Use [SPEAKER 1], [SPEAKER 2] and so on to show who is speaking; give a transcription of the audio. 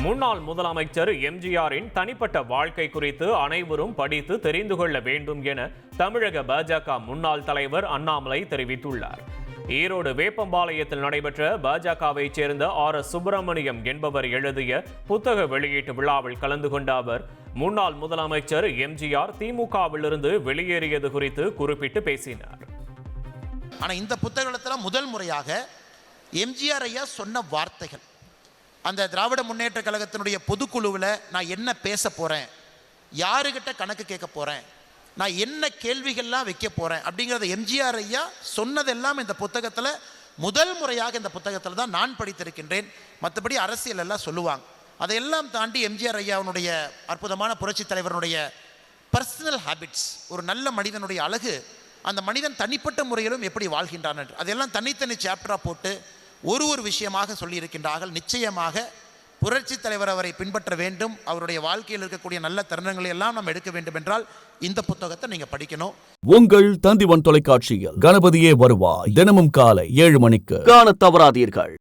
[SPEAKER 1] முன்னாள் முதலமைச்சர் எம்ஜிஆரின் தனிப்பட்ட வாழ்க்கை குறித்து அனைவரும் படித்து தெரிந்து கொள்ள வேண்டும் என தமிழக பாஜக முன்னாள் தலைவர் அண்ணாமலை தெரிவித்துள்ளார். ஈரோடு வேப்பம்பாளையத்தில் நடைபெற்ற பாஜகவைச் சேர்ந்த RS சுப்பிரமணியம் என்பவர் எழுதிய புத்தக வெளியீட்டு விழாவில் கலந்து கொண்ட அவர், முன்னாள் முதலமைச்சர் எம்ஜிஆர் திமுகவிலிருந்து வெளியேறியது குறித்து குறிப்பிட்டு பேசினார்.
[SPEAKER 2] ஆனால் இந்த புத்தகத்தில் முதல் முறையாக எம்ஜிஆர் ஐயா சொன்ன வார்த்தைகள், அந்த திராவிட முன்னேற்ற கழகத்தினுடைய பொதுக்குழுவில் நான் என்ன பேச போகிறேன், யாருக்கிட்ட கணக்கு கேட்க போகிறேன், நான் என்ன கேள்விகள்லாம் வைக்க போகிறேன் அப்படிங்கிறத எம்ஜிஆர் ஐயா சொன்னதெல்லாம் இந்த புத்தகத்தில் முதல் முறையாக இந்த புத்தகத்தில் தான் நான் படித்திருக்கின்றேன். மற்றபடி அரசியல் எல்லாம் சொல்லுவாங்க. அதையெல்லாம் தாண்டி எம்ஜிஆர் ஐயாவுடைய அற்புதமான புரட்சி தலைவருடைய பர்சனல் ஹேபிட்ஸ், ஒரு நல்ல மனிதனுடைய அழகு, அந்த மனிதன் தனிப்பட்ட முறையிலும் எப்படி வாழ்கின்றான் என்று அதெல்லாம் தனித்தனி சாப்டராக போட்டு ஒரு விஷயமாக சொல்லியிருக்கின்றார்கள். நிச்சயமாக புரட்சி தலைவர் அவரை பின்பற்ற வேண்டும். அவருடைய வாழ்க்கையில் இருக்கக்கூடிய நல்ல தருணங்களை எல்லாம் நாம் எடுக்க வேண்டும் என்றால் இந்த புத்தகத்தை நீங்க படிக்கணும்.
[SPEAKER 3] உங்கள் தந்திவன் தொலைக்காட்சியில் கணபதியே வருவாய் தினமும் காலை 7 மணிக்கு காண தவறாதீர்கள்.